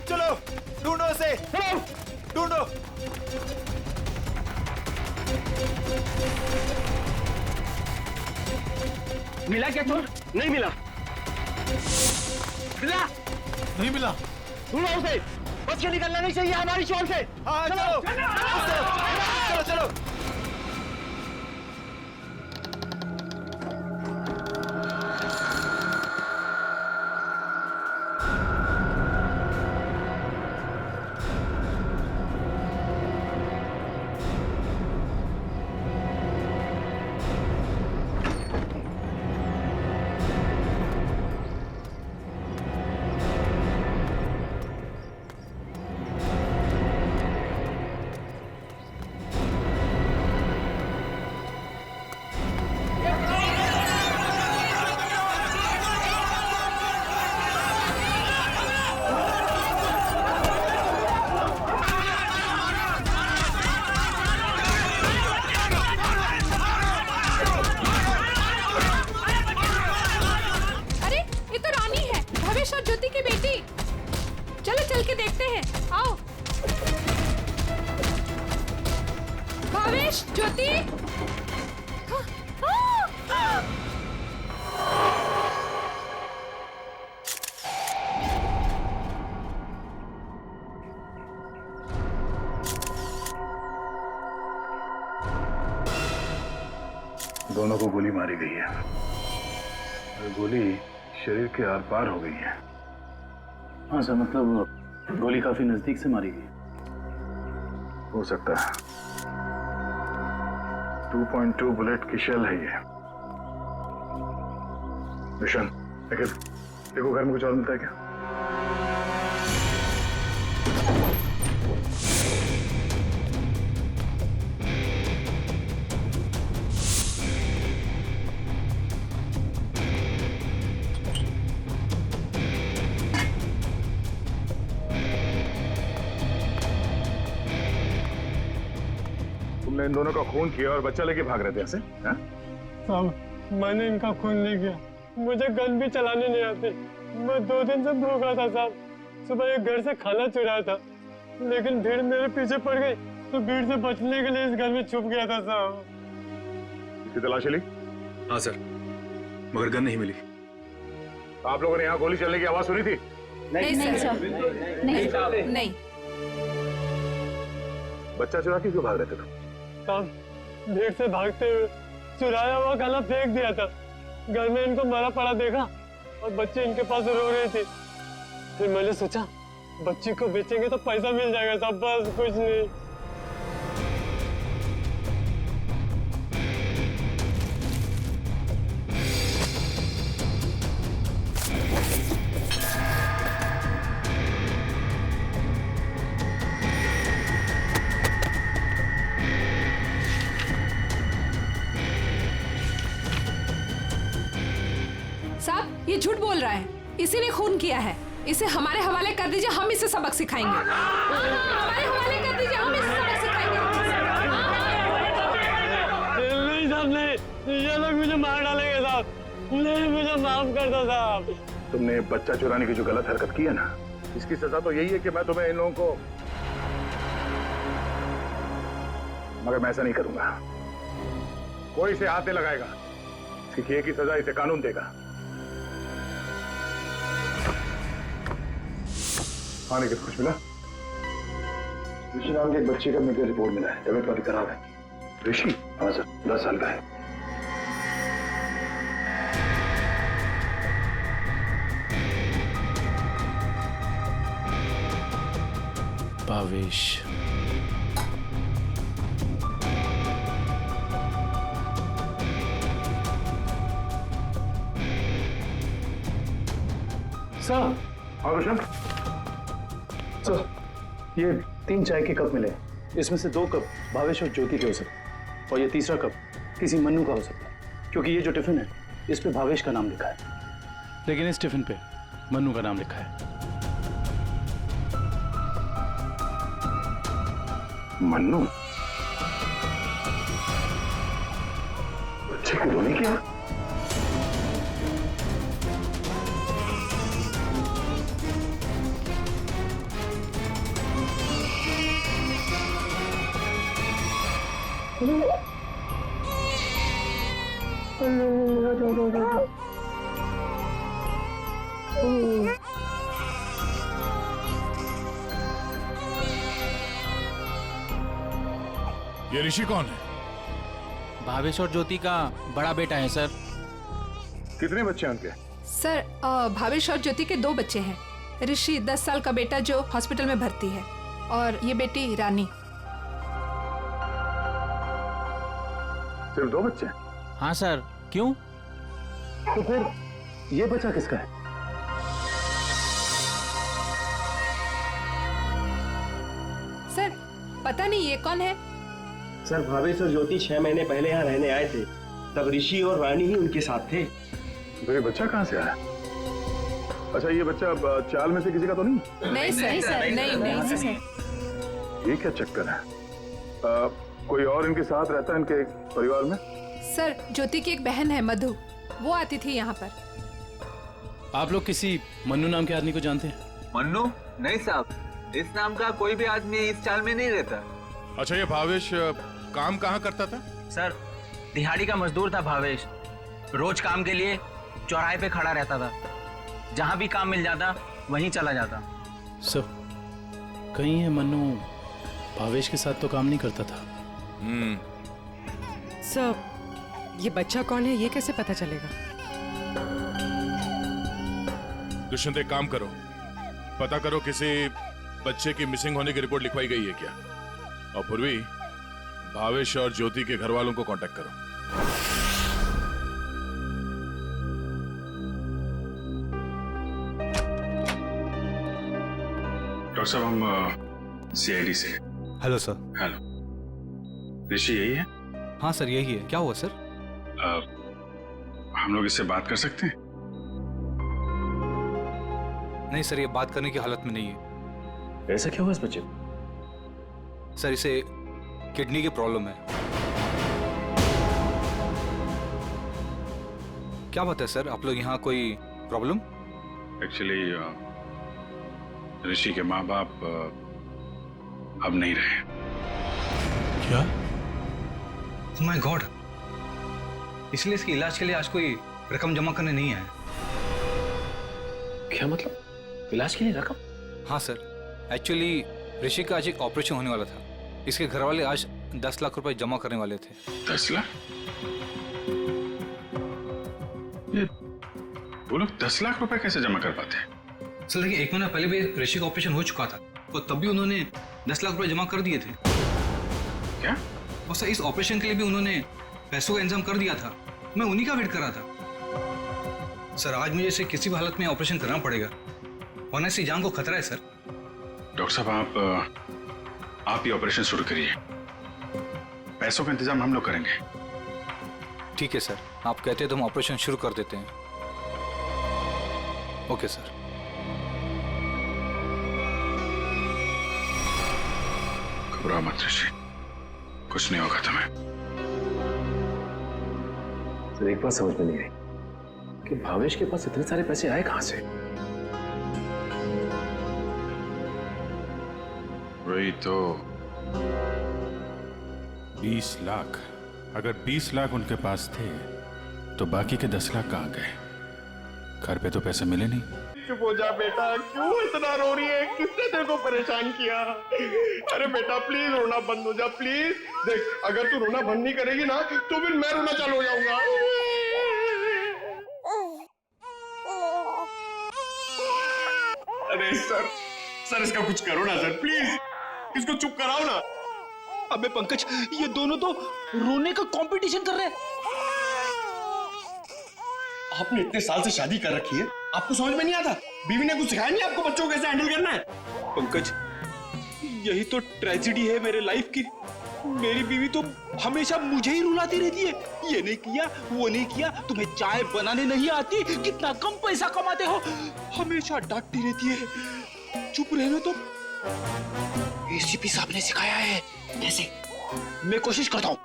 चलो ढूंढो उसे, ढूंढो। मिला क्या चोर? नहीं मिला। मिला? नहीं मिला। ढूंढो उसे, बच के निकलना नहीं चाहिए हमारी शॉल से। हाँ चलो चलो चलो। चल के देखते हैं, आओ। भावेश, ज्योति। दोनों को गोली मारी गई है और गोली शरीर के आर पार हो गई है। हाँ सर, मतलब गोली काफी नजदीक से मारी गई। हो सकता है 2.2 बुलेट की शेल है ये। मिशन देखो घर में कुछ और मिलता है क्या? तुमने इन दोनों का खून किया और बच्चा लेके भाग रहे थे ऐसे? साहब, मैंने इनका खून नहीं किया, मुझे गन भी चलाने नहीं आती। मैं 2 दिन से भूखा था साहब। सुबह एक घर से खाना चुराया था, लेकिन भीड़ मेरे पीछे पड़ गई तो भीड़ से बचने के लिए इस घर में छुप गया था साहब। इसकी तलाशी ली? हाँ सर, मगर गन नहीं मिली। आप लोगों ने यहाँ गोली चलने की आवाज सुनी थी? नहीं सर, नहीं। बच्चा चुरा के क्यों भाग रहे थे तुम? साहब, भीड़ से भागते हुए चुराया हुआ खाना फेंक दिया था। घर में इनको मरा पड़ा देखा और बच्चे इनके पास रो रहे थे। फिर मैंने सोचा बच्ची को बेचेंगे तो पैसा मिल जाएगा साहब, बस कुछ नहीं। साहब, ये झूठ बोल रहा है, इसीने खून किया है। इसे हमारे हवाले कर दीजिए, हम इसे सबक सिखाएंगे। हमारे हवाले कर दीजिए, हम इसे सबक सिखाएंगे। नहीं साहब, नहीं, ये लोग मुझे मार डालेंगे साहब। नहीं, मुझे माफ कर दो साहब। तुमने बच्चा चुराने की जो गलत हरकत की है ना, इसकी सजा तो यही है कि मैं तुम्हें इन लोगों को, मगर मैं ऐसा नहीं करूंगा। कोई इसे हाथ नहीं लगाएगा। इसकी किए की सजा इसे कानून देगा। हाँ, लेकिन कुछ मिला? ऋषि नाम के एक बच्चे का मेडिकल रिपोर्ट मिला है, तबीयत काफी खराब है। ऋषि? हाँ सर, 10 साल का है। भावेश। सर, हाँ रोशन? सर, ये 3 चाय के कप मिले। इसमें से 2 कप भावेश और ज्योति के हो सकते हैं और ये तीसरा कप किसी मन्नू का हो सकता है, क्योंकि ये जो टिफिन है इस पे भावेश का नाम लिखा है, लेकिन इस टिफिन पे मन्नू का नाम लिखा है। मन्नू? बच्चे को रोने क्या? ये ऋषि कौन है? भावेश और ज्योति का बड़ा बेटा है सर। कितने बच्चे हैं उनके? सर भावेश और ज्योति के 2 बच्चे हैं। ऋषि 10 साल का बेटा जो हॉस्पिटल में भर्ती है, और ये बेटी रानी। सिर्फ 2 बच्चे? हाँ सर, क्यों? तो फिर ये बच्चा किसका है? सर पता नहीं ये कौन है। सर भावेश और ज्योति 6 महीने पहले यहाँ रहने आए थे, तब ऋषि और रानी ही उनके साथ थे। तो ये बच्चा कहाँ से आया? अच्छा, ये बच्चा चाल में से किसी का तो नहीं? नहीं सर, नहीं सर। ये क्या चक्कर है? कोई और इनके साथ रहता है इनके परिवार में? सर ज्योति की एक बहन है मधु, वो आती थी यहाँ पर। आप लोग किसी मन्नू नाम के आदमी को जानते हैं? मन्नू? नहीं साहब, इस नाम का कोई भी आदमी इस चाल में नहीं रहता। अच्छा, ये भावेश काम कहाँ करता था? सर दिहाड़ी का मजदूर था भावेश। रोज काम के लिए चौराहे पे खड़ा रहता था, जहाँ भी काम मिल जाता वहीं चला जाता। सर, कहीं ये मन्नू भावेश के साथ तो काम नहीं करता था? सर, ये बच्चा कौन है ये कैसे पता चलेगा? दुष्यंत, एक काम करो, पता करो किसी बच्चे की मिसिंग होने की रिपोर्ट लिखवाई गई है क्या, और पूर्वी भावेश और ज्योति के घर वालों को कांटेक्ट करो। डॉक्टर साहब, हम CID से। Hello sir. हेलो, ऋषि यही है? हाँ सर, यही है। क्या हुआ सर? हम लोग इससे बात कर सकते हैं? नहीं सर, ये बात करने की हालत में नहीं है। ऐसा क्या हुआ इस बच्चे को? सर, इसे किडनी की प्रॉब्लम है। क्या बात है सर, आप लोग यहाँ कोई प्रॉब्लम? एक्चुअली ऋषि के माँ बाप अब नहीं रहे। क्या? ओह माय गॉड, इसलिए इसके इलाज के लिए आज कोई रकम जमा करने नहीं आया। क्या मतलब? इलाज के लिए रकम? हाँ सर, एक्चुअली ऋषि का आज एक ऑपरेशन होने वाला था। इसके घर वाले आज 10 लाख रुपए जमा करने वाले थे। 10 लाख? ये वो लोग 10 लाख रुपए कैसे जमा कर पाते हैं? सर, लेकिन 1 महीना पहले भी ऋषि का ऑपरेशन हो चुका था और तब भी उन्होंने 10 लाख रुपए जमा कर दिए थे। क्या? और सर, इस ऑपरेशन के लिए भी उन्होंने पैसों का इंतजाम कर दिया था। मैं उन्हीं का वेट कर रहा था। सर, आज मुझे इसे किसी भी हालत में ऑपरेशन करना पड़ेगा, वरना इसकी जान को खतरा है सर। डॉक्टर साहब, आप ये ऑपरेशन शुरू करिए, पैसों का इंतजाम हम लोग करेंगे। ठीक है सर, आप कहते हैं तो हम ऑपरेशन शुरू कर देते हैं। Okay sir. घबराओ मत ऋषि, कुछ नहीं होगा तुम्हें। सर, एक बात समझ में नहीं आई कि भावेश के पास इतने सारे पैसे आए कहां से? वही तो। 20 लाख। अगर 20 लाख उनके पास थे तो बाकी के 10 लाख कहाँ गए? घर पे तो पैसे मिले नहीं। चुप हो जा बेटा, क्यों इतना रो रही है? किसने तेरे को परेशान किया? अरे बेटा प्लीज रोना बंद हो जा प्लीज। देख अगर तू रोना बंद नहीं करेगी ना तो फिर मैं रोना चालू हो जाऊंगा। अरे सर इसका कुछ करो ना सर, प्लीज इसको चुप कराओ ना। अबे पंकज, ये दोनों तो रोने का कंपटीशन कर रहे हैं। आपने इतने साल से शादी कर रखी है, आपको समझ में नहीं आता? बीवी ने कुछ सिखाया नहीं आपको बच्चों को कैसे हैंडल करना है? पंकज, यही तो ट्रेजेडी है मेरे लाइफ की। मेरी बीवी तो हमेशा मुझे ही रुलाती रहती है, ये नहीं किया वो नहीं किया, तुम्हें चाय बनाने नहीं आती, कितना कम पैसा कमाते हो, हमेशा डांटती रहती है। चुप रहना तो। एसीपी साहब ने सिखाया है कैसे, मैं कोशिश करता हूँ।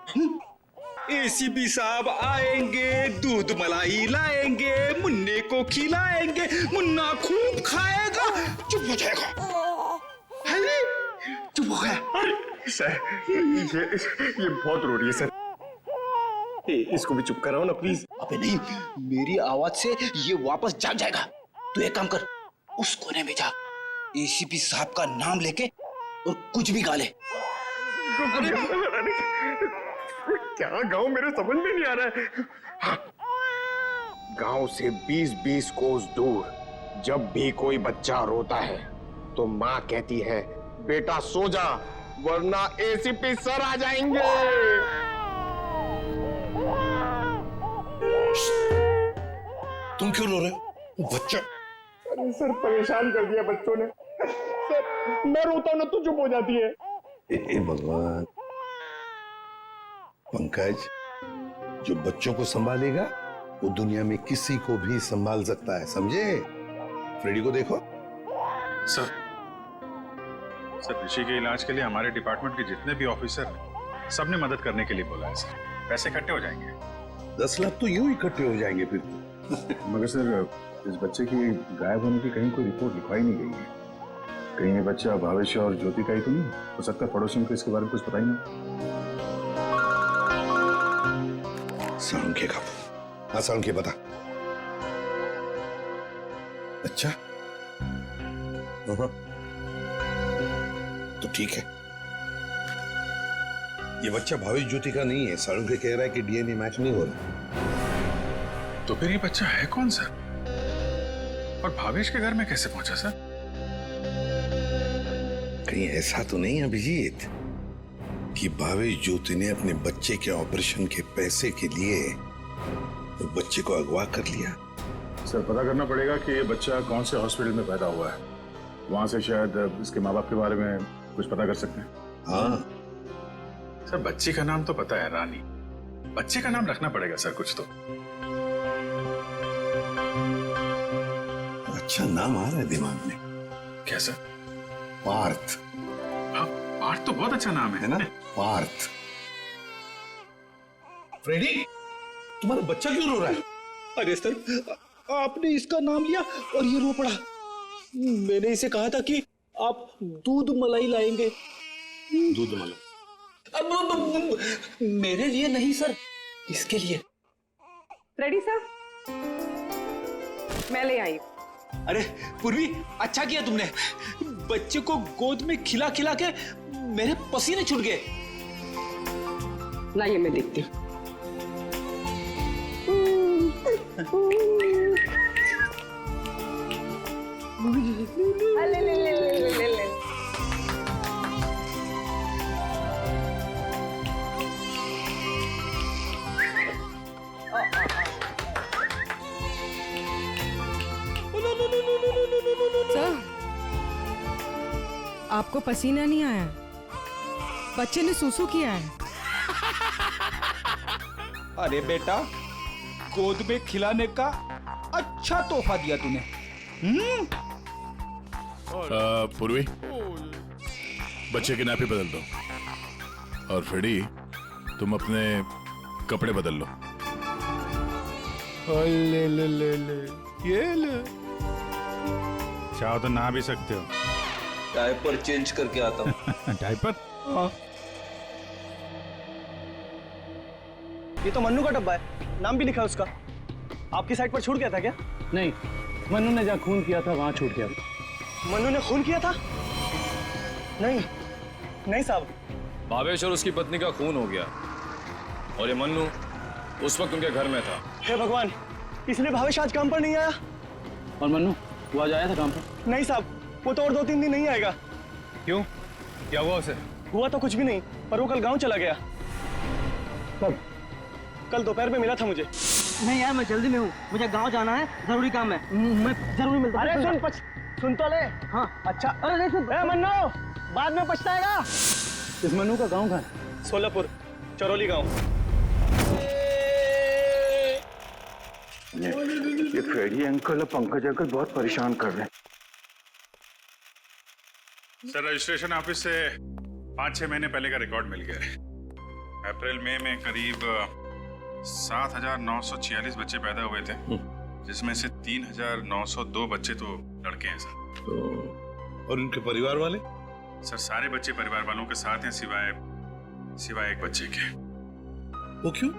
एसीपी साहब आएंगे, दूध मलाई लाएंगे, मुन्ने को खिलाएंगे, मुन्ना खूब खाएगा, चुप हो जाएगा। चुप हो गया। सर ये बहुत रो रही है सर, इसको भी चुप कराओ ना प्लीज। अबे नहीं, मेरी आवाज से ये वापस जाग जाएगा। तू एक काम कर, उस कोने में जा, एसीपी साहब का नाम लेके और कुछ भी गा ले। क्या गाँव मेरे समझ में नहीं आ रहा है। हाँ। गांव से 20-20 कोस दूर जब भी कोई बच्चा रोता है तो माँ कहती है बेटा सो जा वरना एसीपी सर आ जाएंगे। तुम क्यों रो रहे हो? बच्चा। अरे सर परेशान कर दिया बच्चों ने। सर मैं रोता हूं ना तो चुप हो जाती है। भगवान। पंकज, जो बच्चों को संभालेगा वो दुनिया में किसी को भी संभाल सकता है, समझे? फ्रेडी को देखो। सर ऋषि के इलाज के लिए हमारे डिपार्टमेंट के जितने भी ऑफिसर हैं, सबने मदद करने के लिए बोला है सर। पैसे इकट्ठे हो जाएंगे। 10 लाख तो यूं इकट्ठे हो जाएंगे फिर। मगर सर इस बच्चे की गायब होने की कहीं कोई रिपोर्ट लिखवाई नहीं गई है। कहीं ये बच्चा भावेश और ज्योति का ही तो नहीं हो सकता? पड़ोसियों को इसके बारे में कुछ पता ही नहीं। सालुंखे का। हाँ सालुंखे बता। अच्छा तो ठीक है, ये बच्चा भावेश ज्योति का नहीं है। सालुंखे कह रहा है कि डीएनए मैच नहीं हो रहा। तो फिर ये बच्चा है कौन सर? और भावेश के घर में कैसे पहुंचा सर? कहीं ऐसा तो नहीं अभिजीत कि भावेश ज्योति ने अपने बच्चे के ऑपरेशन के पैसे के लिए उस बच्चे को अगवा कर लिया? सर पता करना पड़ेगा कि ये बच्चा कौन से हॉस्पिटल में पैदा हुआ है, वहां से शायद इसके माँ बाप के बारे में कुछ पता कर सकते हैं। हाँ सर बच्ची का नाम तो पता है रानी, बच्चे का नाम रखना पड़ेगा सर कुछ तो। अच्छा नाम आ रहा है दिमाग में। क्या सर? पार्थ। हाँ पार्थ तो बहुत अच्छा नाम है ना? पार्थ। फ्रेडी, तुम्हारा बच्चा क्यों रो रहा है? अरे सर, आपने इसका नाम लिया और ये रो पड़ा। मैंने इसे कहा था कि आप दूध मलाई लाएंगे। दूध मलाई? अब मेरे लिए नहीं सर, इसके लिए। रेडी सर, मैं ले आई। अरे पूर्वी, अच्छा किया तुमने, बच्चे को गोद में खिला खिला के मेरे पसीने छूट गए। लाइए मैं देखती हूँ। सर, आपको पसीना नहीं आया, बच्चे ने सूसू किया है। अरे बेटा, गोद में खिलाने का अच्छा तोहफा दिया तूने। पूर्वी, बच्चे की नापी बदल दो और फ्रेडी तुम अपने कपड़े बदल लो। ले ले ले ले, ये ले। चाहो तो नहा भी सकते हो। डायपर चेंज करके आता हूँ। डायपर? ये तो मन्नू का डब्बा है, नाम भी लिखा है उसका। आपकी साइड पर छूट गया था क्या? नहीं, मन्नू ने जहाँ खून किया था वहां छूट गया। मन्नू ने खून किया था? नहीं नहीं साहब। भावेश और उसकी पत्नी का खून हो गया और ये मन्नू उस वक्त उनके घर में था। हे भगवान, इसलिए भावेश आज काम पर नहीं आया। और मन्नू वो आज आया था काम पर? नहीं साहब, वो तो और 2-3 दिन नहीं आएगा। क्यों, क्या हुआ उसे? हुआ तो कुछ भी नहीं, पर वो कल गांव चला गया। कब? कल दोपहर में मिला था मुझे। नहीं यार, मैं जल्दी में हूँ, मुझे गांव जाना है, जरूरी काम है, मैं जरूरी मिलता हूँ। अरे सुन तो ले। हाँ अच्छा। अरे नहीं सुन। मन्नू बाद में पछताएगा। इस मन्नू का गांव कहाँ है? सोलापुर, चरौली गांव। ये फ्रेडी अंकल और पंकज अंकल बहुत परेशान कर रहे हैं। सर, रजिस्ट्रेशन ऑफिस से 5-6 महीने पहले का रिकॉर्ड मिल गया है। अप्रैल मई में करीब 7,946 बच्चे पैदा हुए थे, जिसमें से 3,902 बच्चे तो लड़के हैं सर। और उनके परिवार वाले? सर, सारे बच्चे परिवार वालों के साथ हैं सिवाय एक बच्चे के। वो क्यों?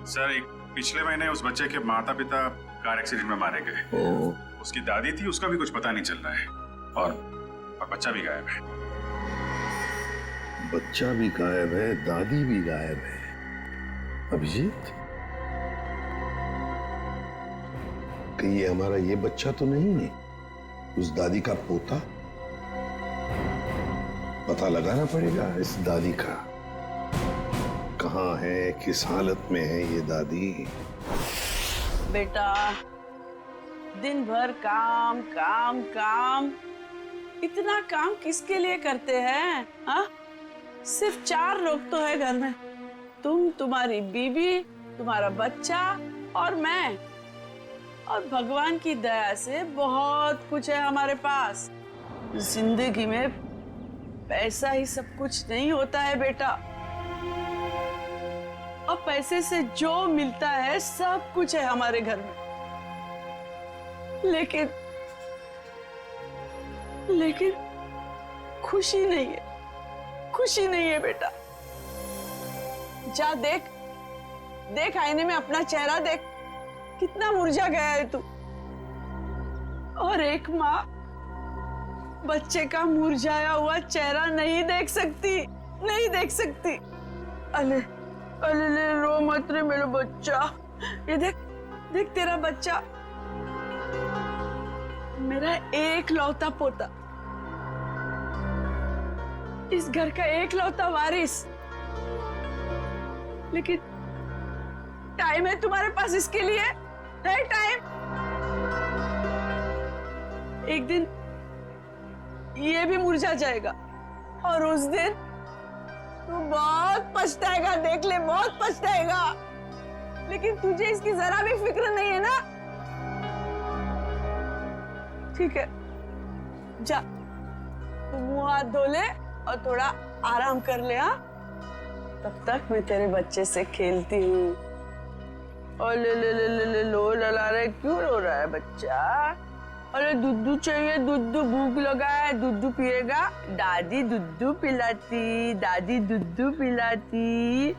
सर, पिछले महीने उस बच्चे के माता पिता कार एक्सीडेंट में मारे गए। उसकी दादी थी, उसका भी कुछ पता नहीं चल रहा है, और बच्चा भी गायब है। बच्चा भी गायब है, दादी भी गायब है। अभिजीत, कहीं ये हमारा ये बच्चा तो नहीं है? उस दादी का पोता? पता लगाना पड़ेगा इस दादी का, कहाँ है, किस हालत में है ये दादी। बेटा, दिन भर काम काम काम, इतना काम किसके लिए करते हैं? हाँ, सिर्फ 4 लोग तो है घर में, तुम, तुम्हारी बीवी, तुम्हारा बच्चा और मैं। और भगवान की दया से बहुत कुछ है हमारे पास। जिंदगी में पैसा ही सब कुछ नहीं होता है बेटा, और पैसे से जो मिलता है सब कुछ है हमारे घर में। लेकिन खुशी नहीं है, खुशी नहीं है बेटा। जा देख आईने में अपना चेहरा देख, कितना मुरझा गया है तू। और एक माँ बच्चे का मुरझाया हुआ चेहरा नहीं देख सकती। अले रो मत रे मेरा बच्चा। ये देख तेरा बच्चा, मेरा एक लौता पोता, इस घर का एक लौता वारिस। लेकिन टाइम है तुम्हारे पास इसके लिए? है टाइम? एक दिन ये भी मुरझा जाएगा, और उस दिन तू बहुत पछताएगा, देख ले, बहुत पछताएगा। लेकिन तुझे इसकी जरा भी फिक्र नहीं है ना? ठीक है, जा तू मुंह हाथ धो ले और थोड़ा आराम कर ले। हाँ, तब तक मैं तेरे बच्चे से खेलती हूँ। और ले लो लला रहे, क्यों रो रहा है बच्चा? अरे दूध चाहिए, दूध, भूख लगा है, दूध पिएगा? दादी दूध पिलाती, दादी दूध पिलाती।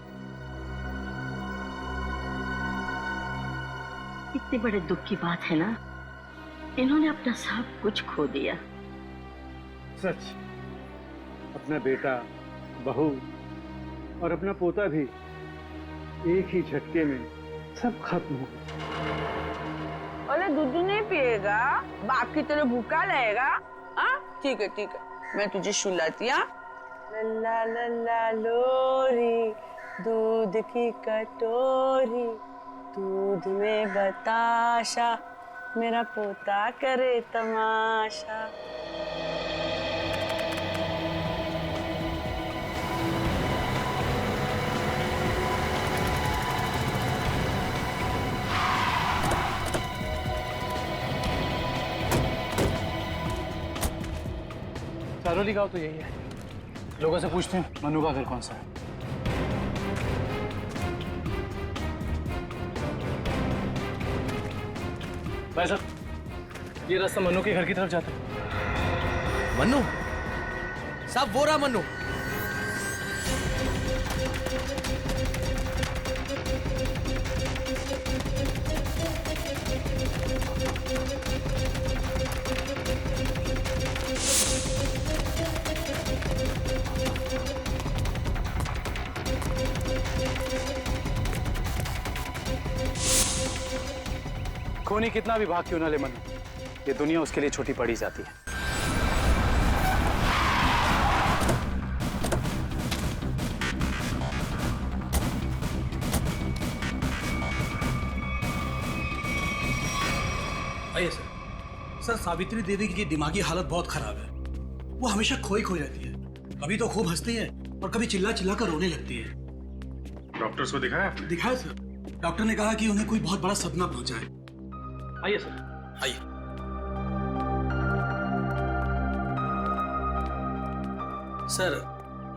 इतने बड़े दुख की बात है ना, इन्होंने अपना सब कुछ खो दिया। सच, अपना बेटा, बहू और अपना पोता भी एक ही झटके में सब खत्म हो गया। अरे दूध नहीं पिएगा? बाप की तरह भूखा रहेगा? हाँ ठीक है, मैं तुझे सुलाती। लल्ला लल्ला लोरी, दूध की कटोरी, दूध में बताशा, मेरा पोता करे तमाशा। चरौली गांव तो यही है। लोगों से पूछते हैं मन्नू का घर कौन सा है। भाई साहब, ये रास्ता मन्नू के घर की तरफ जाता है। मन्नू साहब, वो रहा मन्नू। खूनी कितना भी भाग क्यों ना ले मनु, ये दुनिया उसके लिए छोटी पड़ी जाती है। आइए सर। सर, सावित्री देवी की दिमागी हालत बहुत खराब है। वो हमेशा खोई रहती है। कभी तो खूब हंसती है और कभी चिल्ला चिल्ला कर रोने लगती है। डॉक्टर्स को दिखाया आपने? दिखाया सर। डॉक्टर ने कहा कि उन्हें कोई बहुत बड़ा सदमा पहुंचा है। आइए सर, आइए। सर,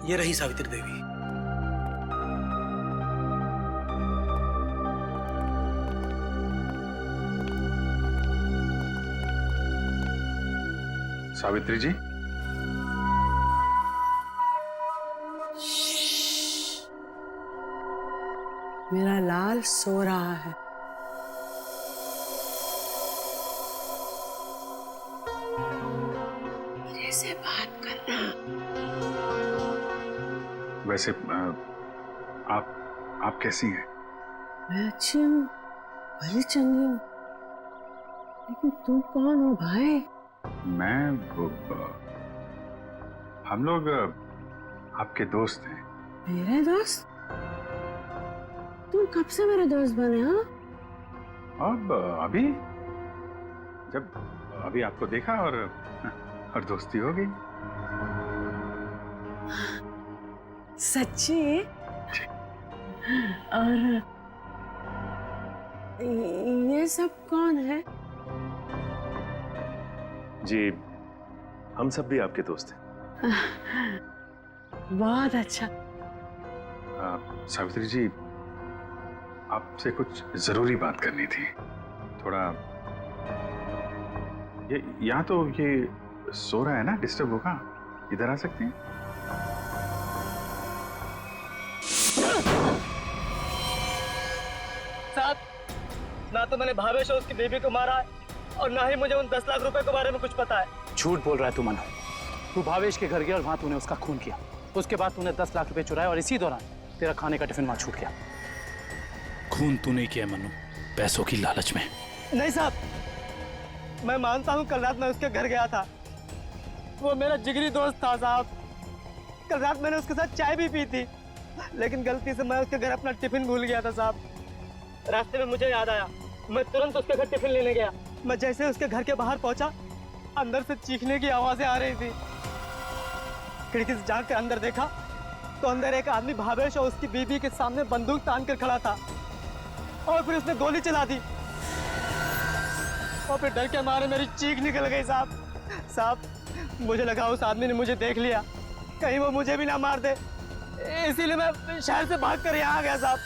ये रही सावित्री देवी। सावित्री जी, मेरा लाल सो रहा है। मेरे से बात करना। वैसे आप कैसी हैं? मैं अच्छी हूँ, भली चंगी हूँ, लेकिन तुम कौन हो भाई? हम लोग आपके दोस्त हैं। मेरे दोस्त? तुम कब से मेरे दोस्त बने? हाँ, अब अभी आपको देखा और दोस्ती हो गई। सच्ची? और ये सब कौन है? जी, हम सब भी आपके दोस्त हैं। बहुत अच्छा। सावित्री जी, आपसे कुछ जरूरी बात करनी थी। थोड़ा ये यहाँ तो ये सो रहा है ना, डिस्टर्ब होगा, इधर आ सकते हैं? साहब, ना तो मैंने भावेश और उसकी बेबी को मारा है और ना ही मुझे उन 10 लाख रुपए के बारे में कुछ पता है। झूठ बोल रहा है तू मनु। तू भावेश के घर गया और वहां तूने उसका खून किया। उसके बाद तूने 10 लाख रुपए चुराए और इसी दौरान तेरा खाने का टिफिन वहां छूट गया। खून तू नहीं किया मनु, पैसों की लालच में। नहीं साहब, मैं मानता हूँ कल रात मैं उसके घर गया था। वो मेरा जिगरी दोस्त था साहब। कल रात मैंने उसके साथ चाय भी पी थी, लेकिन गलती से मैं उसके घर अपना टिफिन भूल गया था साहब। रास्ते में मुझे याद आया, मैं तुरंत उसके घर टिफिन लेने गया। मैं जैसे उसके घर के बाहर पहुंचा, अंदर से चीखने की आवाजें आ रही थी। खिड़की से झांक के अंदर देखा तो अंदर एक आदमी भावेश और उसकी बीबी के सामने बंदूक तान कर खड़ा था और फिर उसने गोली चला दी और फिर डर के मारे मेरी चीख निकल गई साहब। मुझे लगा उस आदमी ने मुझे देख लिया, कहीं वो मुझे भी ना मार दे, इसीलिए मैं शहर से भाग कर यहाँ आ गया साहब।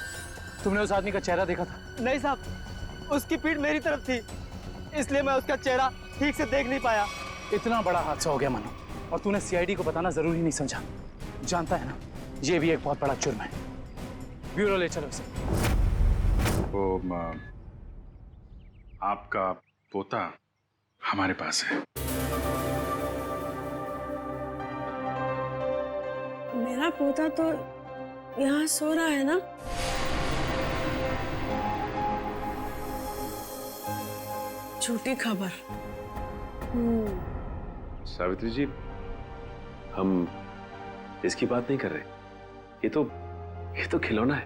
तुमने उस आदमी का चेहरा देखा था? नहीं साहब, उसकी पीठ मेरी तरफ थी, इसलिए मैं उसका चेहरा ठीक से देख नहीं पाया। इतना बड़ा हादसा हो गया मनु, और तूने सीआईडी को बताना जरूरी नहीं समझा। जानता है ना, ये भी एक बहुत बड़ा जुर्म है। ब्यूरो ले चलो इसे। वो आपका पोता हमारे पास है। मेरा पोता तो यहाँ सो रहा है ना? झूठी खबर। सावित्री जी, हम इसकी बात नहीं कर रहे। ये तो खिलौना है।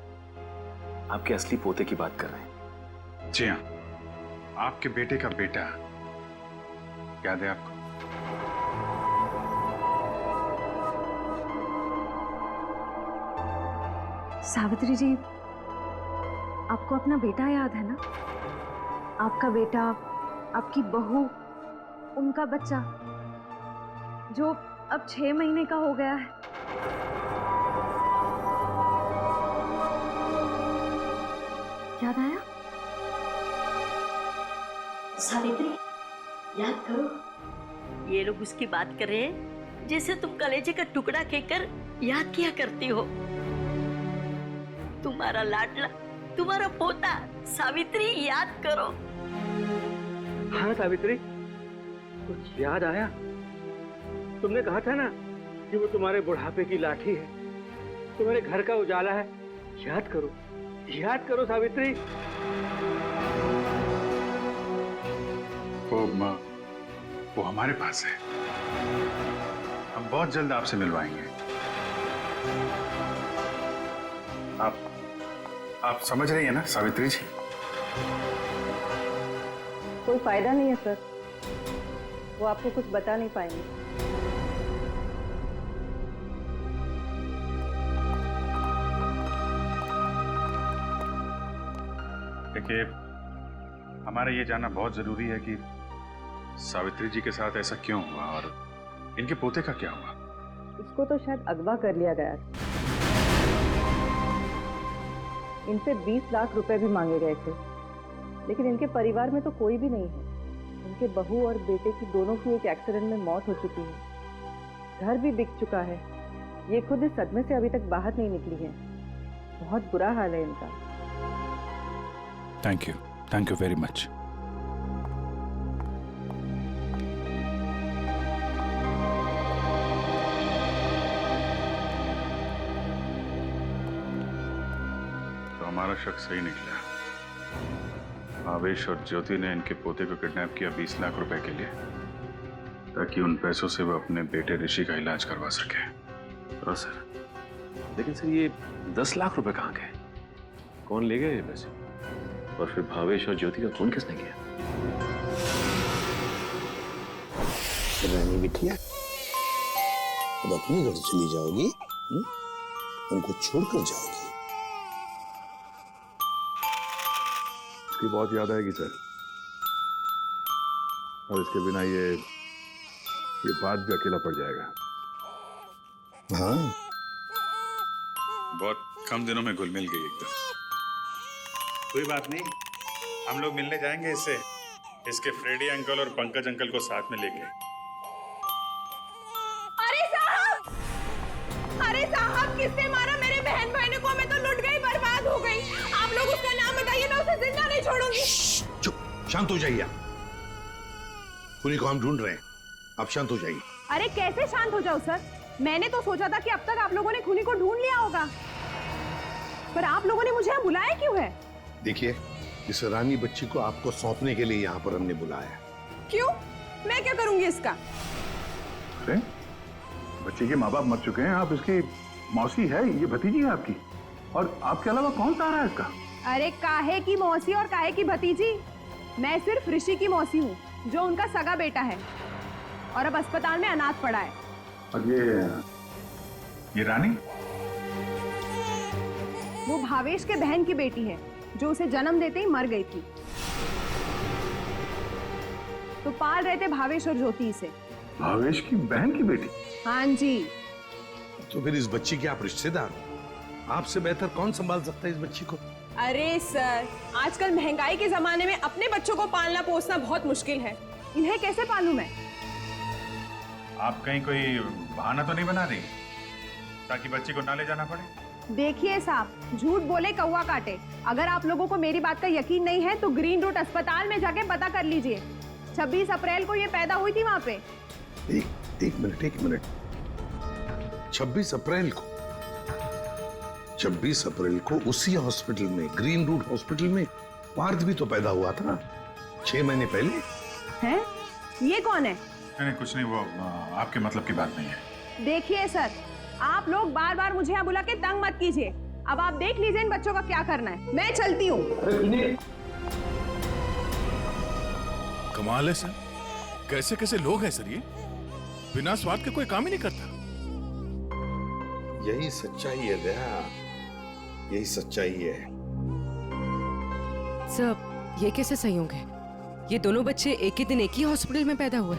आपके असली पोते की बात कर रहे हैं। जी हाँ, आपके बेटे का बेटा। याद है आपको? सावित्री जी, आपको अपना बेटा याद है ना? आपका बेटा, आपकी बहू, उनका बच्चा जो अब 6 महीने का हो गया है। याद आया? सावित्री, याद करो। ये लोग उसकी बात कर रहे हैं जैसे तुम कलेजे का टुकड़ा कहकर याद किया करती हो। तुम्हारा लाडला, तुम्हारा पोता सावित्री, याद करो। हाँ सावित्री, कुछ याद आया? तुमने कहा था ना कि वो तुम्हारे बुढ़ापे की लाठी है, तुम्हारे घर का उजाला है। याद करो, याद करो सावित्री। वो हमारे पास है। हम बहुत जल्द आपसे मिलवाएंगे। आप समझ रही है ना सावित्री जी? कोई फायदा नहीं है सर, वो आपको कुछ बता नहीं पाएंगे। देखिए, हमारा ये जानना बहुत जरूरी है कि सावित्री जी के साथ ऐसा क्यों हुआ और इनके पोते का क्या हुआ। इसको तो शायद अगवा कर लिया गया था। इनसे 20 लाख रुपए भी मांगे गए थे, लेकिन इनके परिवार में तो कोई भी नहीं है। इनके बहू और बेटे की दोनों की एक एक्सीडेंट में मौत हो चुकी है। घर भी बिक चुका है। ये खुद इस सदमे से अभी तक बाहर नहीं निकली है। बहुत बुरा हाल है इनका। Thank you very much. तो हमारा शक सही निकला। आवेश और ज्योति ने इनके पोते को किडनैप किया 20 लाख रुपए के लिए, ताकि उन पैसों से वो अपने बेटे ऋषि का इलाज करवा सके। हाँ सर, लेकिन सर ये 10 लाख रुपए कहाँ गए? कौन ले गए ये पैसे? और फिर भावेश और ज्योति का खून किसने किया? रानी बिटिया, अब अपने घर चली जाओगी? हमको छोड़कर जाओगी? इसकी बहुत याद आएगी सर, और इसके बिना ये बात भी अकेला पड़ जाएगा। हाँ, बहुत कम दिनों में घुल मिल गई एकदम। कोई बात नहीं, हम लोग मिलने जाएंगे इससे, इसके फ्रेडी अंकल और पंकज अंकल को साथ में लेके। अरे साहब, किसने मारा मेरे बहन भाई को? मैं तो लुट गई, बर्बाद हो गई। आप लोग उसका नाम बताइए, मैं उसे जिंदा नहीं छोड़ूंगी। चुप, शांत हो जाइए। खूनी को हम ढूंढ रहे हैं, आप शांत हो जाइए। अरे कैसे शांत हो जाओ सर? मैंने तो सोचा था कि अब तक आप लोगों ने खूनी को ढूंढ लिया होगा, पर आप लोगों ने मुझे यहाँ बुलाया क्यों है? देखिए, इस रानी बच्ची को आपको सौंपने के लिए यहाँ पर हमने बुलाया। क्यों? मैं क्या करूंगी इसका? अरे बच्चे के माँ बाप मर चुके हैं, आप इसकी मौसी है, ये भतीजी है आपकी, और आपके अलावा कौन सहारा है इसका? अरे काहे की मौसी और काहे की भतीजी? मैं सिर्फ ऋषि की मौसी हूँ, जो उनका सगा बेटा है और अब अस्पताल में अनाथ पड़ा है। और ये रानी? वो भावेश के बहन की बेटी है, जो उसे जन्म देते ही मर गई थी। तो पाल रहे थे भावेश और ज्योति से। भावेश की बहन की बेटी? हाँ जी। तो फिर इस बच्ची के आप रिश्तेदार हो, आपसे बेहतर कौन संभाल सकता है इस बच्ची को? अरे सर, आजकल महंगाई के जमाने में अपने बच्चों को पालना पोसना बहुत मुश्किल है। इन्हें कैसे पालूं मैं? आप कहीं कोई बहाना तो नहीं बना रही ताकि बच्ची को ना ले जाना पड़े? देखिए साहब, झूठ बोले कौवा काटे। अगर आप लोगों को मेरी बात का यकीन नहीं है तो ग्रीन रूट अस्पताल में जाके पता कर लीजिए। 26 अप्रैल को ये पैदा हुई थी वहाँ पे। एक मिनट। 26 अप्रैल को? 26 अप्रैल को उसी हॉस्पिटल में, ग्रीन रूट हॉस्पिटल में पार्थ भी तो पैदा हुआ था 6 महीने पहले। हैं? ये कौन है? नहीं कुछ नहीं, वो आपके मतलब की बात नहीं है। देखिए सर, आप लोग बार बार मुझे यहाँ बुला के तंग मत कीजिए। अब आप देख लीजिए इन बच्चों का क्या करना है। मैं चलती हूँ। कमाल है सर, कैसे कैसे लोग हैं सर ये, बिना स्वार्थ के कोई काम ही नहीं करता। यही सच्चाई है दया, यही सच्चाई है। सब ये कैसे संयोग है? ये दोनों बच्चे एक ही दिन एक ही हॉस्पिटल में पैदा हुए।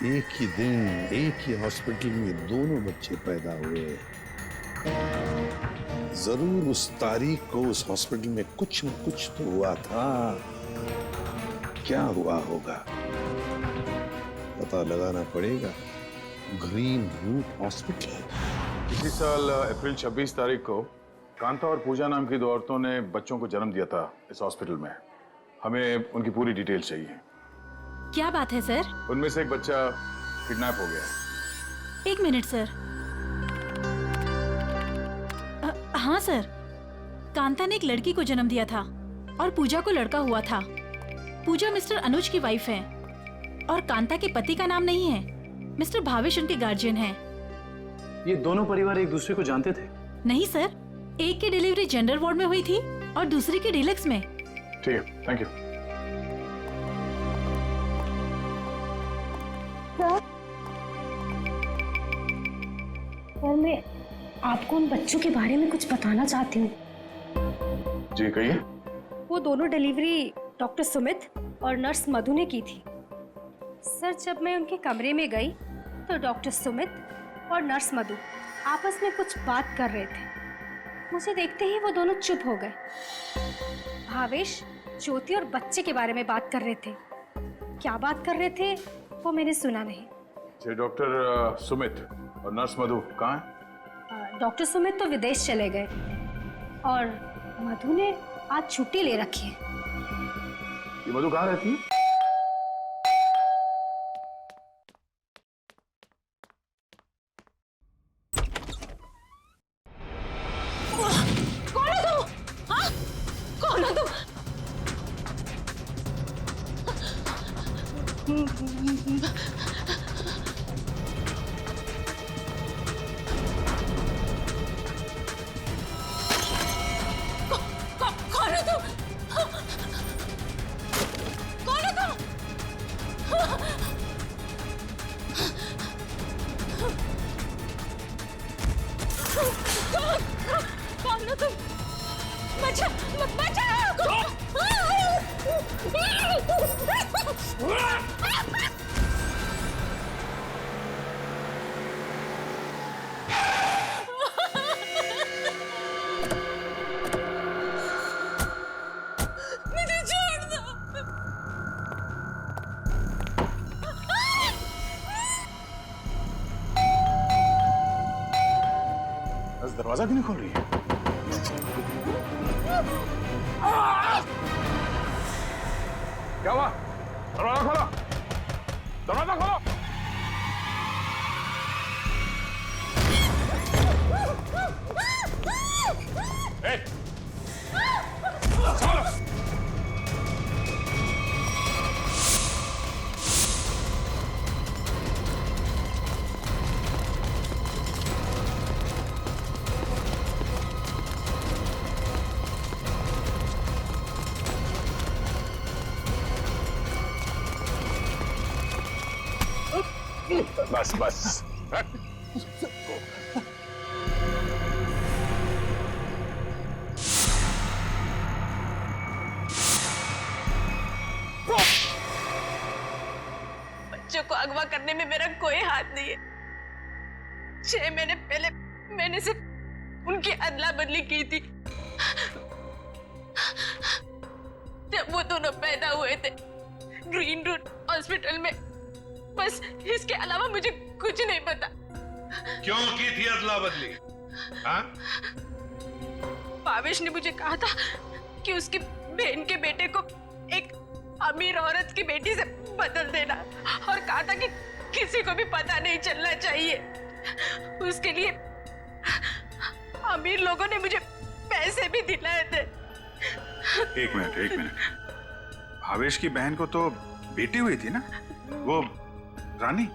एक ही दिन एक ही हॉस्पिटल में दोनों बच्चे पैदा हुए। जरूर उस तारीख को उस हॉस्पिटल में कुछ न कुछ तो हुआ था। क्या हुआ होगा पता लगाना पड़ेगा। Green route hospital. इसी साल अप्रैल 26 तारीख को कांता और पूजा नाम की 2 औरतों ने बच्चों को जन्म दिया था इस हॉस्पिटल में। हमें उनकी पूरी डिटेल चाहिए। क्या बात है सर? उनमें से एक बच्चा किडनैप हो गया। 1 मिनट सर। हाँ सर, कांता ने एक लड़की को जन्म दिया था और पूजा को लड़का हुआ था। पूजा मिस्टर अनुज की वाइफ है और कांता के पति का नाम नहीं है। मिस्टर भावेश उनके गार्जियन हैं। ये दोनों परिवार एक दूसरे को जानते थे? नहीं सर, एक की डिलीवरी जेंडर वार्ड में हुई थी और दूसरी की डीलक्स में। ठीक है, थैंक यू। सर, मैं आपको उन बच्चों के बारे में कुछ बताना चाहती हूँ। जी कहिए। वो दोनों डिलीवरी डॉक्टर सुमित और नर्स मधु ने की थी। सर, जब मैं उनके कमरे में गई तो डॉक्टर सुमित और नर्स मधु आपस में कुछ बात कर रहे थे। मुझे देखते ही वो दोनों चुप हो गए। भावेश, ज्योति और बच्चे के बारे में बात कर रहे थे। क्या बात कर रहे थे वो मैंने सुना नहीं। जी, डॉक्टर सुमित और नर्स मधु कहाँ हैं? डॉक्टर सुमित तो विदेश चले गए और मधु ने आज छुट्टी ले रखी है। ये मधु कहाँ रहती है? कौन हो तुम? हाँ? कौन हो तुम? कौन हो तुम? कौन हो तुम? कौन हो तुम? मुझे छोड़ दो। बस दरवाजा क्यों नहीं खोल रही है? क्या हुआ? दरवाजा खोलो, दरवाजा खोलो। बस बस। बच्चों को अगवा करने में मेरा कोई हाथ नहीं है। 6 महीने पहले मैंने सिर्फ उनकी अदला बदली की थी। जब वो दोनों पैदा हुए थे ग्रीन रूट हॉस्पिटल में। बस इसके अलावा मुझे कुछ नहीं पता। क्यों की थी अदला बदली? हाँ? भावेश ने मुझे कहा था कि उसकी बहन के बेटे को एक अमीर औरत की बेटी से बदल देना और कहा था कि किसी को भी पता नहीं चलना चाहिए। उसके लिए अमीर लोगों ने मुझे पैसे भी दिलाए थे। एक मिनट। भावेश की बहन को तो बेटी हुई थी ना, वो रानी?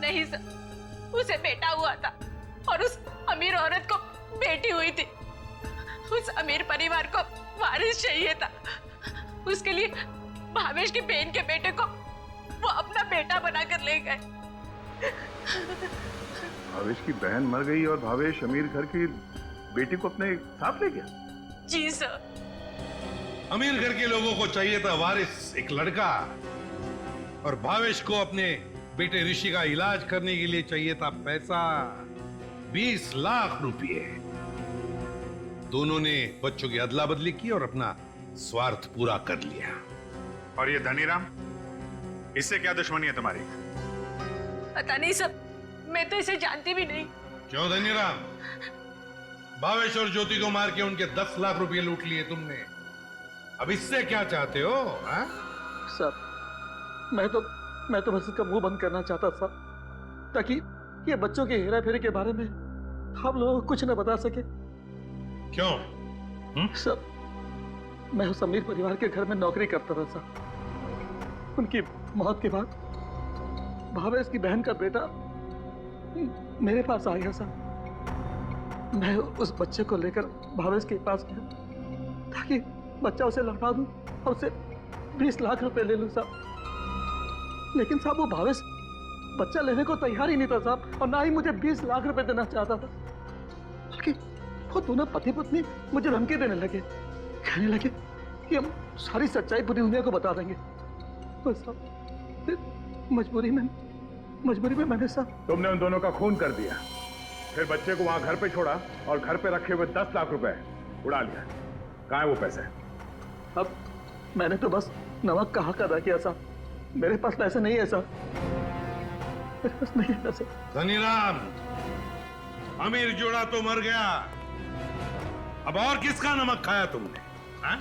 नहीं सर, उसे बेटा हुआ था और उस अमीर औरत को बेटी हुई थी। उस अमीर परिवार को वारिस चाहिए था। उसके लिए भावेश की बहन के बेटे को वो अपना बेटा बनाकर ले गए। भावेश की बहन मर गई और भावेश अमीर घर की बेटी को अपने साथ ले गया? जी सर। अमीर घर के लोगों को चाहिए था वारिस, एक लड़का, और भावेश को अपने बेटे ऋषि का इलाज करने के लिए चाहिए था पैसा, 20 लाख रुपए। दोनों ने बच्चों की अदला बदली की और अपना स्वार्थ पूरा कर लिया। और ये धनीराम, इससे क्या दुश्मनी है तुम्हारी? पता नहीं सर, मैं तो इसे जानती भी नहीं। क्यों धनीराम? भावेश और ज्योति को मार के उनके 10 लाख रुपए लूट लिए तुमने। अब इससे क्या चाहते हो? हा? सर, मैं तो बस इसका मुंह बंद करना चाहता था ताकि ये बच्चों के हेरा फेरी के बारे में हम लोगों को कुछ न बता सके। क्यों? सर, मैं उस अमीर परिवार के घर में नौकरी करता था सर। उनकी मौत के बाद भावेश की बहन का बेटा मेरे पास आ गया साहब। मैं उस बच्चे को लेकर भावेश के पास गया ताकि बच्चा उसे लौटा दूं और उसे 20 लाख रुपए ले लूं साहब। लेकिन साहब वो भावेश बच्चा लेने को तैयार ही नहीं था साहब, और ना ही मुझे 20 लाख रुपए देना चाहता था। बल्कि वो दोनों पति पत्नी मुझे धमकी देने लगे, कहने लगे कि हम सारी सच्चाई पूरी दुनिया को बता देंगे। तो साहब मजबूरी में मैंने साहब। तुमने उन दोनों का खून कर दिया, फिर बच्चे को वहां घर पे छोड़ा और घर पे रखे हुए 10 लाख रुपए उड़ा लिया। कहाँ है वो पैसे? अब मैंने तो बस नमक का हक अदा किया साहब, मेरे पास पैसे नहीं है साहब, मेरे पास नहीं है पैसे। धनीराम, अमीर जोड़ा तो मर गया, अब और किसका नमक खाया तुमने? हाँ?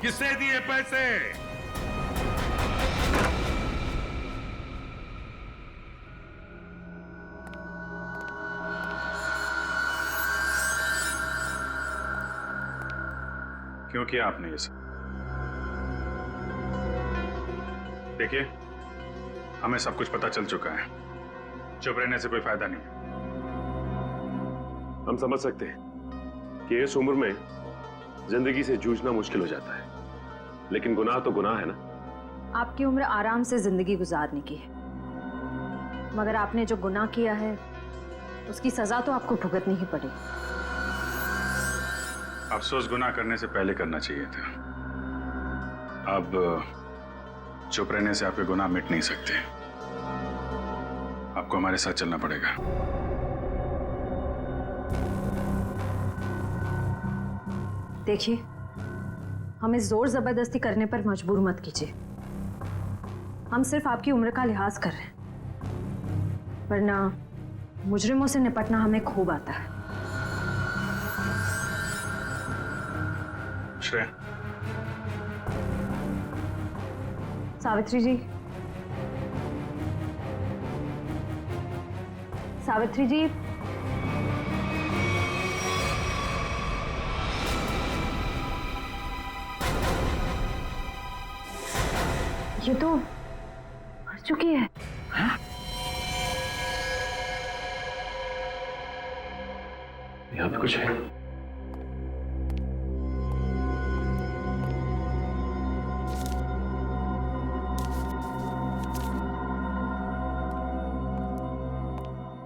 किससे दिए पैसे? क्यों किया आपने ये सब? देखिए, हमें सब कुछ पता चल चुका है, चुप रहने से कोई फायदा नहीं। हम समझ सकते हैं कि इस उम्र में जिंदगी से जूझना मुश्किल हो जाता है, लेकिन गुनाह तो गुनाह है ना। आपकी उम्र आराम से जिंदगी गुजारने की है, मगर आपने जो गुनाह किया है उसकी सजा तो आपको भुगतनी ही पड़ेगी। अफसोस गुनाह करने से पहले करना चाहिए था। अब चुप रहने से आपके गुनाह मिट नहीं सकते, आपको हमारे साथ चलना पड़ेगा। देखिए, हमें जोर जबरदस्ती करने पर मजबूर मत कीजिए। हम सिर्फ आपकी उम्र का लिहाज कर रहे हैं, वरना मुजरिमों से निपटना हमें खूब आता है। श्रेया, सावित्री जी, सावित्री जी, ये तो मर चुकी है। हाँ? यहाँ पे कुछ है।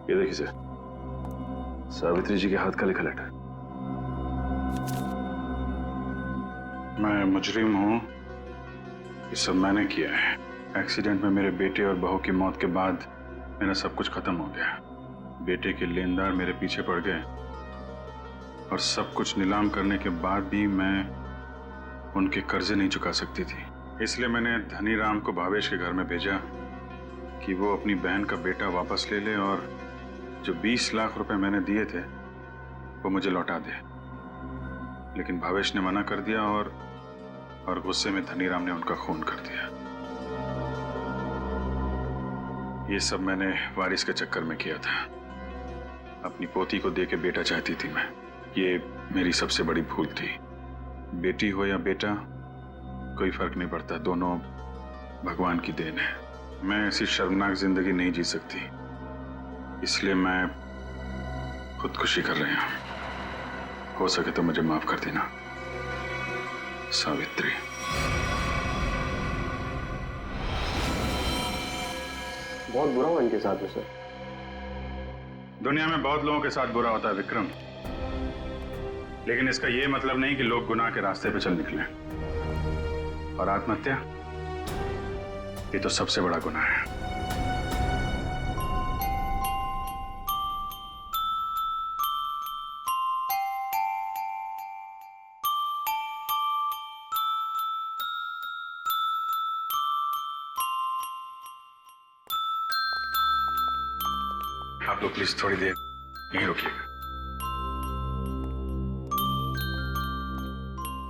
ये देखिए सर, सावित्री जी के हाथ का लिखा लेटर। मैं मुजरिम हूं, ये सब मैंने किया है। एक्सीडेंट में मेरे बेटे और बहू की मौत के बाद मेरा सब कुछ खत्म हो गया। बेटे के लेनदार मेरे पीछे पड़ गए और सब कुछ नीलाम करने के बाद भी मैं उनके कर्जे नहीं चुका सकती थी। इसलिए मैंने धनीराम को भावेश के घर में भेजा कि वो अपनी बहन का बेटा वापस ले ले और जो 20 लाख रुपए मैंने दिए थे वो मुझे लौटा दे। लेकिन भावेश ने मना कर दिया और गुस्से में धनीराम ने उनका खून कर दिया। ये सब मैंने वारिस के चक्कर में किया था। अपनी पोती को देके बेटा चाहती थी मैं। ये मेरी सबसे बड़ी भूल थी। बेटी हो या बेटा, कोई फर्क नहीं पड़ता, दोनों भगवान की देन है। मैं ऐसी शर्मनाक जिंदगी नहीं जी सकती, इसलिए मैं खुदकुशी कर रही हूं। हो सके तो मुझे माफ कर देना सावित्री। बहुत बुरा हुआ इनके साथ में सर। दुनिया में बहुत लोगों के साथ बुरा होता है विक्रम, लेकिन इसका यह मतलब नहीं कि लोग गुनाह के रास्ते पे चल निकले। और आत्महत्या, ये तो सबसे बड़ा गुनाह है। आप लोग प्लीज थोड़ी देर यहीं रुकिएगा।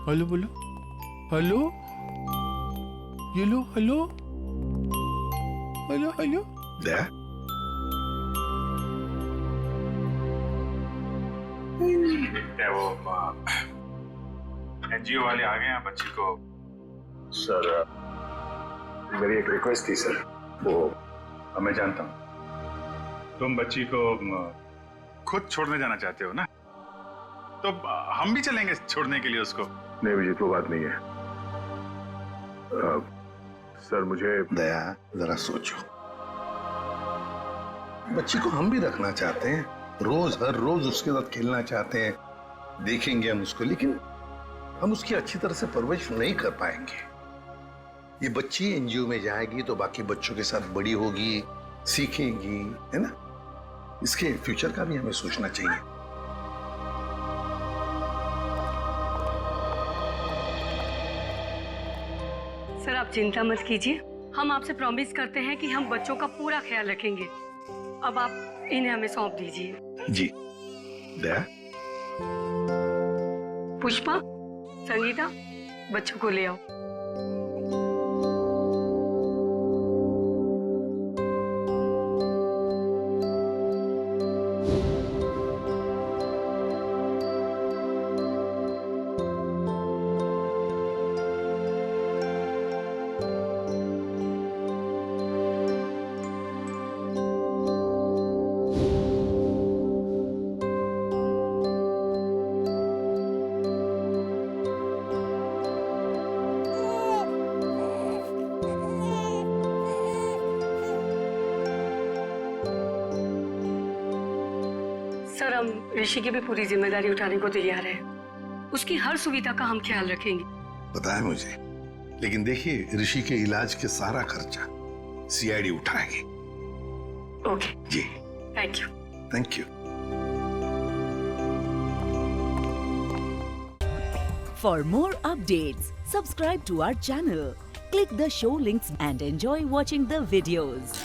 हेलो बोलो, हेलो, ये लो, हेलो, हेलो, हेलो। क्या वो एनजीओ वाले आ गए हैं बच्ची को? सर, मेरी एक रिक्वेस्ट थी सर, वो मैं जानता हूं तुम बच्ची को खुद छोड़ने जाना चाहते हो ना, तो हम भी चलेंगे छोड़ने के लिए उसको। नहीं अभिजीत, वो बात नहीं है। सर मुझे दया, जरा सोचो, बच्ची को हम भी रखना चाहते हैं, रोज हर रोज उसके साथ खेलना चाहते हैं, देखेंगे हम उसको, लेकिन हम उसकी अच्छी तरह से परवरिश नहीं कर पाएंगे। ये बच्ची एनजीओ में जाएगी तो बाकी बच्चों के साथ बड़ी होगी, सीखेगी, है ना? इसके फ्यूचर का भी हमें सोचना चाहिए। सर आप चिंता मत कीजिए, हम आपसे प्रॉमिस करते हैं कि हम बच्चों का पूरा ख्याल रखेंगे। अब आप इन्हें हमें सौंप दीजिए। जी दया। पुष्पा, संगीता, बच्चों को ले आओ। सर हम ऋषि की भी पूरी जिम्मेदारी उठाने को तैयार हैं। उसकी हर सुविधा का हम ख्याल रखेंगे। पता है मुझे, लेकिन देखिए ऋषि के इलाज के सारा खर्चा सीआईडी उठाएगी। Okay ji thank you. Thank you. For more updates, subscribe to our channel, click the show links and enjoy watching the videos.